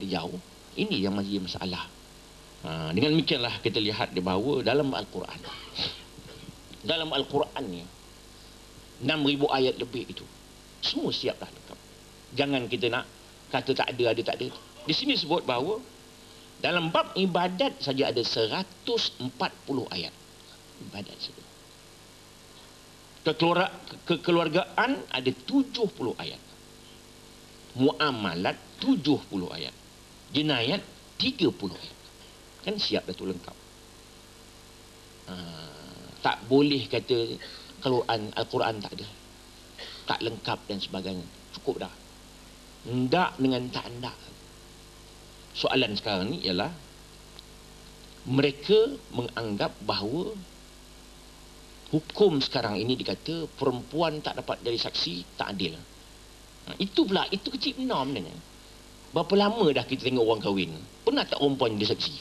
jauh. Ini yang menjadi masalah. Dengan demikianlah kita lihat di bawah dalam Al-Quran. Dalam Al-Quran ni 6,000 ayat lebih itu. Semua siap dah lengkap. Jangan kita nak kata tak ada, tak ada. Di sini sebut bahawa dalam bab ibadat saja ada 140 ayat. Ibadat saja. Kekeluargaan ada 70 ayat. Muamalat 70 ayat. Jinayat 30 ayat. Kan siap dah tu lengkap. Tak boleh kata Al-Quran tak ada, tak lengkap dan sebagainya. Cukup dah. Ndak dengan tak ndak. Soalan sekarang ni ialah mereka menganggap bahawa hukum sekarang ini dikata perempuan tak dapat jadi saksi, tak adil. Itu pula, itu kecil benar sebenarnya. Berapa lama dah kita tengok orang kahwin, pernah tak perempuan jadi saksi?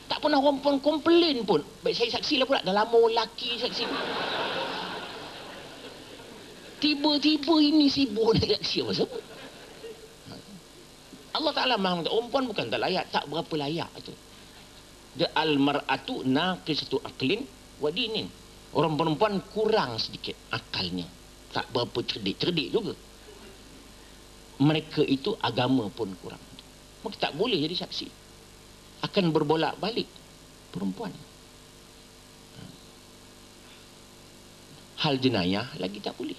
Tak pernah perempuan komplain pun. Baik saya saksi lah pula, dah lama lelaki saksi. Tiba-tiba ini sibuk nak saksi apa sebab? Allah Ta'ala mengatakan perempuan bukan tak layak, tak berapa layak tu. Dia al-mar'atu naqisatu aqlin wa dinin. Orang perempuan kurang sedikit akalnya, tak berapa cerdik juga. Mereka itu agama pun kurang. Maka tak boleh jadi saksi. Akan berbolak-balik perempuan. Hal jenayah lagi tak boleh.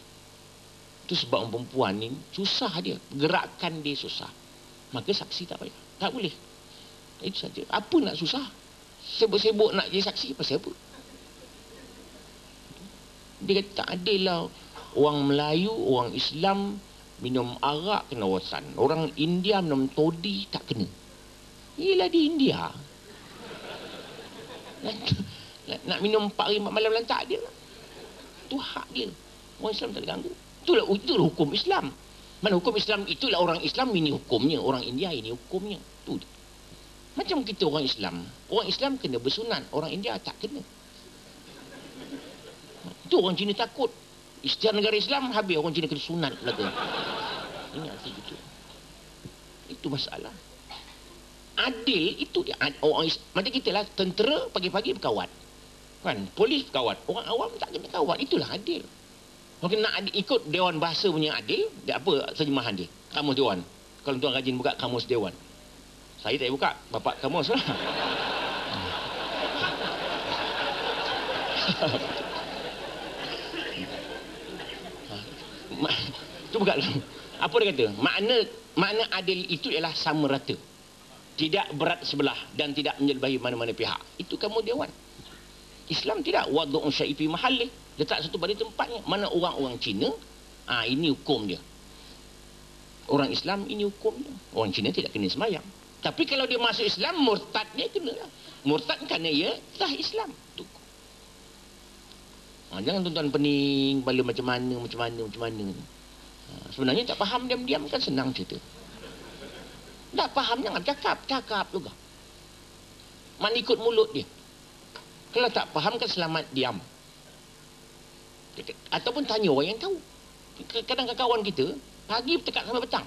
Itu sebab orang perempuan ni susah dia, gerakan dia susah. Maka saksi tak payah, tak boleh. Itu saja. Apa nak susah? Sibuk-sibuk nak jadi saksi pasal apa? Dia kata tak adil lah. Orang Melayu, orang Islam minum arak kena wasan. Orang India minum toddy tak kena. Yelah di India. Nak minum 4 hari 4 malam lantak dia. Itu hak dia. Orang Islam tak diganggu. Itulah hukum Islam. Mana hukum Islam, itulah orang Islam ini hukumnya. Orang India ini hukumnya. Itu. Macam kita orang Islam. Orang Islam kena bersunat. Orang India tak kena. Itu orang Cina takut. Istiar negara Islam habis orang Cina kena sunat belaka. Ini arti itu. Itu masalah. Adil itu dia. Macam kita lah, tentera pagi-pagi berkawat. Kan? Polis berkawat. Orang awam tak kena kawat. Itulah adil. Kalau nak adil, ikut Dewan Bahasa punya adil, dia apa terjemahan dia? Kamus Dewan. Kalau tuan rajin buka Kamus Dewan. Saya tak buka. Bapak kamus lah. Itu buka dulu. Apa dia kata? Makna adil itu ialah sama rata. Tidak berat sebelah dan tidak menyelbahi mana-mana pihak. Itu kamu Dewan. Islam tidak. Wadu'un syai'i fi mahallih. Letak satu pada tempatnya. Mana orang-orang Cina, ini hukum dia. Orang Islam, ini hukum dia. Orang Cina tidak kena sembahyang. Tapi kalau dia masuk Islam, murtad dia kena. Murtad kerana ia sah Islam. Itu. Jangan tuan-tuan pening, bala macam mana. Sebenarnya tak faham diam-diam kan senang cerita. Tak faham jangan cakap juga. Mana ikut mulut dia. Kalau tak faham kan selamat diam. Ataupun tanya orang yang tahu. Kadang-kadang kawan kita pagi bertekak sampai petang.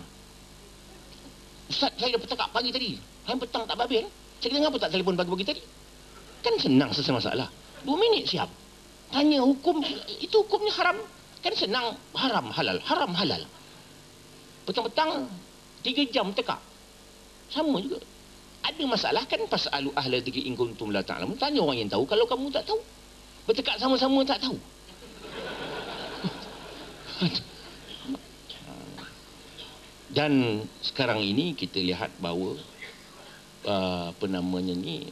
Ustaz, saya dah bertekak pagi tadi. Sampai petang tak habis. Saya kata kenapa tak telefon pagi-pagi tadi? Kan senang selesai masalah. 2 minit siap. Tanya hukum, itu hukumnya haram. Kan senang, haram halal. Petang-petang 3 jam tekak. Sama juga. Ada masalah kan pas'alu ahla dzikri in kuntum la ta'lamun. Tanya orang yang tahu kalau kamu tak tahu. Bertekak sama-sama tak tahu. Dan sekarang ini kita lihat bahawa apa namanya ni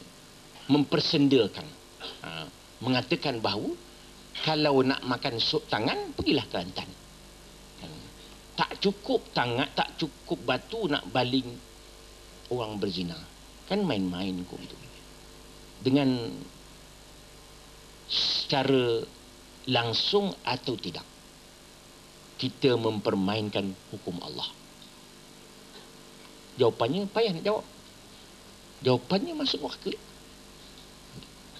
mempersendakan, mengatakan bahawa kalau nak makan sup tangan pergilah Kelantan. Tak cukup tangan, tak cukup batu nak baling orang berzina. Kan main-main hukum tu. Dengan secara langsung atau tidak, kita mempermainkan hukum Allah. Jawapannya payah nak jawab. Jawapannya masuk neraka.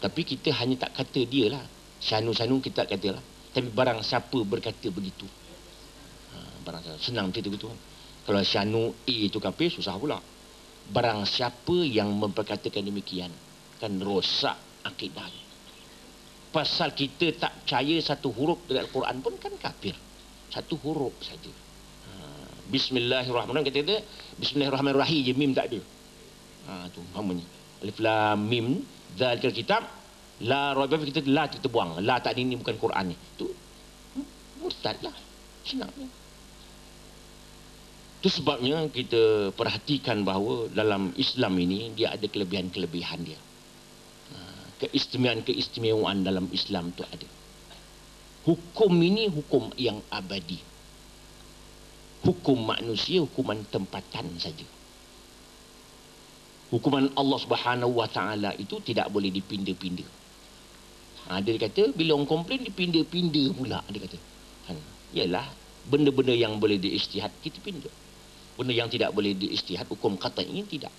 Tapi kita hanya tak kata dia lah. Syanu-syanu kita tak kata lah. Tapi barang siapa berkata begitu, barang siapa, senang cerita begitu. Kalau syanu itu kafir, susah pula. Barang siapa yang memperkatakan demikian, kan rosak akidahnya. Pasal kita tak percaya satu huruf dari Al-Quran pun kan kafir. Satu huruf saja. Bismillahirrahmanirrahim. Kata Bismillahirrahmanirrahim je, mim tak ada. Tu namanya. Alif lam mim zalikal kitab la raiba fi, kita buang. La tak ini bukan Quran ni. Tu murtad lah. Senang. Itu sebabnya kita perhatikan bahawa dalam Islam ini dia ada kelebihan-kelebihan dia. Keistimewaan dalam Islam tu ada. Hukum ini hukum yang abadi. Hukum manusia, hukuman tempatan saja. Hukuman Allah Subhanahu Wa Taala itu tidak boleh dipinda-pinda. Dia kata bila orang komplain dipinda-pinda pula, dia kata. Yalah, benda-benda yang boleh diijtihad kita pinda. Benda yang tidak boleh diijtihad, hukum qat'i ini tidak.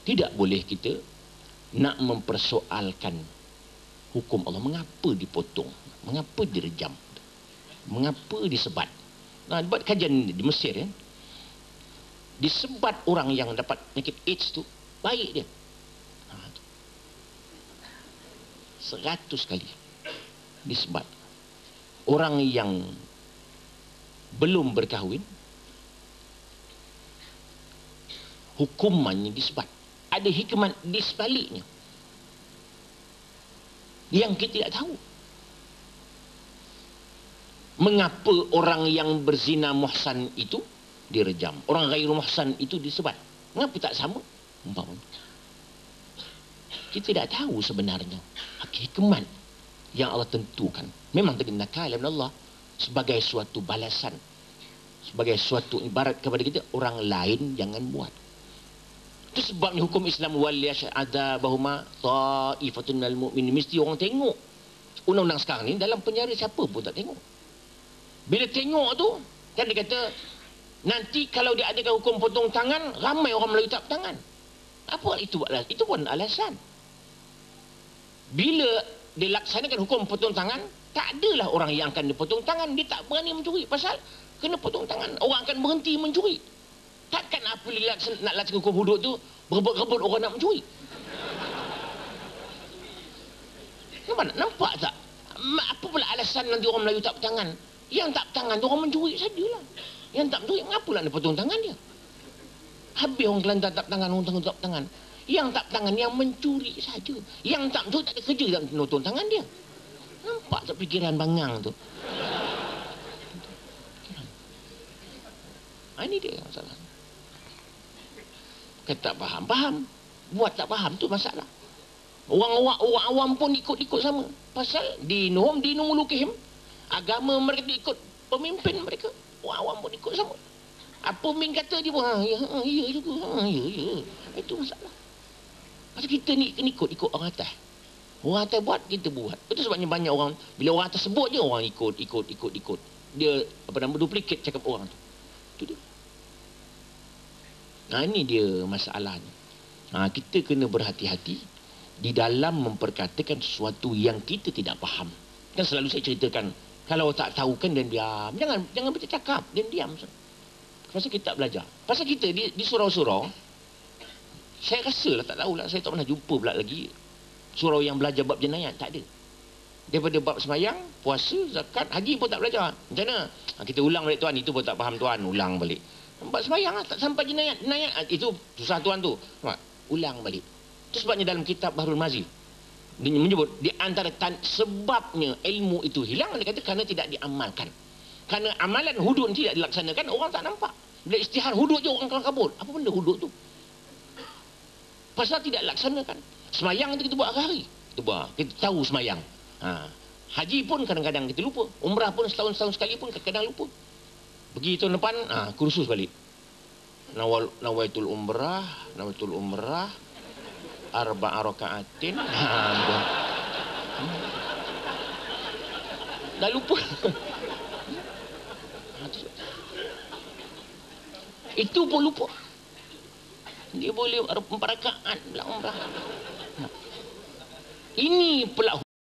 Tidak boleh kita nak mempersoalkan hukum Allah. Mengapa dipotong? Mengapa direjam? Mengapa disebat? Buat kajian di Mesir ya. Disebat orang yang dapat penyakit AIDS tu, baik dia. 100 kali disebat. Orang yang belum berkahwin, hukumannya disebat. Ada hikmat di sebaliknya yang kita tidak tahu. Mengapa orang yang berzina muhsan itu direjam, orang ghairu muhsan itu disebat? Mengapa tak sama? Kita tidak tahu sebenarnya hikmat yang Allah tentukan. Memang tadi nakal Allah sebagai suatu balasan, sebagai suatu ibarat kepada kita, orang lain jangan buat. Itu sebabnya hukum Islam wal yash'ada bahuma ta'ifatun minal mu'minin, mesti orang tengok. Undang-undang sekarang ni dalam penjara siapa pun tak tengok. Bila tengok tu kan dia kata nanti kalau dia adakan hukum potong tangan, ramai orang Melayu tak bertangan. Apa itu? Itu pun alasan. Bila dilaksanakan hukum potong tangan, tak adalah orang yang akan dipotong tangan. Dia tak berani mencuri. Pasal kena potong tangan, orang akan berhenti mencuri. Takkan apa nak laksanakan hukum hudud tu, berebut-rebut orang nak mencuri. Nampak tak? Apa pula alasan nanti orang Melayu tak bertangan? Yang tak bertangan tu orang mencuri sajalah. Yang tak mencuri, mengapa nak dipotong tangan dia? Habis orang Kelantan tak bertangan, orang Tengah tak bertangan. Yang tak bertangan, yang mencuri saja. Yang tak mencuri tak ada kerja tak potong tangan dia. Nampak tak fikiran bangang tu? Ini dia masalah. Kata tak faham. Buat tak faham tu masalah. Orang awam pun ikut sama. Pasal dinum mulukihim. Agama mereka ikut pemimpin mereka. Orang awam pun ikut sama. Apa pemimpin kata dia pun, ya juga. Ya. Itu masalah. Pasal kita ni ikut orang atas. Orang atas buat, kita buat. Itu sebabnya banyak orang, bila orang atas sebut je, orang ikut. Dia, duplicate cakap orang tu. Itu dia. Ini dia masalahnya. Kita kena berhati-hati di dalam memperkatakan sesuatu yang kita tidak faham. Kan selalu saya ceritakan, kalau tak tahu kan dan diam. Jangan bercakap, diam. Pasal kita tak belajar. Pasal kita di surau-surau, saya rasa lah tak tahulah, saya tak pernah jumpa pula lagi surau yang belajar bab jenayat, tak ada. Daripada bab semayang, puasa, zakat, haji pun tak belajar. Macam mana? Kita ulang balik tuan, itu pun tak faham tuan, ulang balik. Bab semayang lah, tak sampai jenayat, itu susah tuan tu. Ulang balik. Itu sebabnya dalam kitab Bahrul Mazi dia menyebut di antara sebabnya ilmu itu hilang, dia kata kerana tidak diamalkan. Kerana amalan hudud tidak dilaksanakan, orang tak nampak. Bila istihar hudud je orang akan kabur. Apa benda hudud tu? Pasal tidak laksanakan. Semayang itu kita buat hari-hari. Kita tahu semayang. Haji pun kadang-kadang kita lupa. Umrah pun setahun sekali pun kadang-kadang lupa. Pergi tahun depan, kursus balik. Nawaitul umrah arba'a raka'atin. Dah lupa. Itu pun lupa. Dia boleh 4 rakaat pula umrah. Ini pula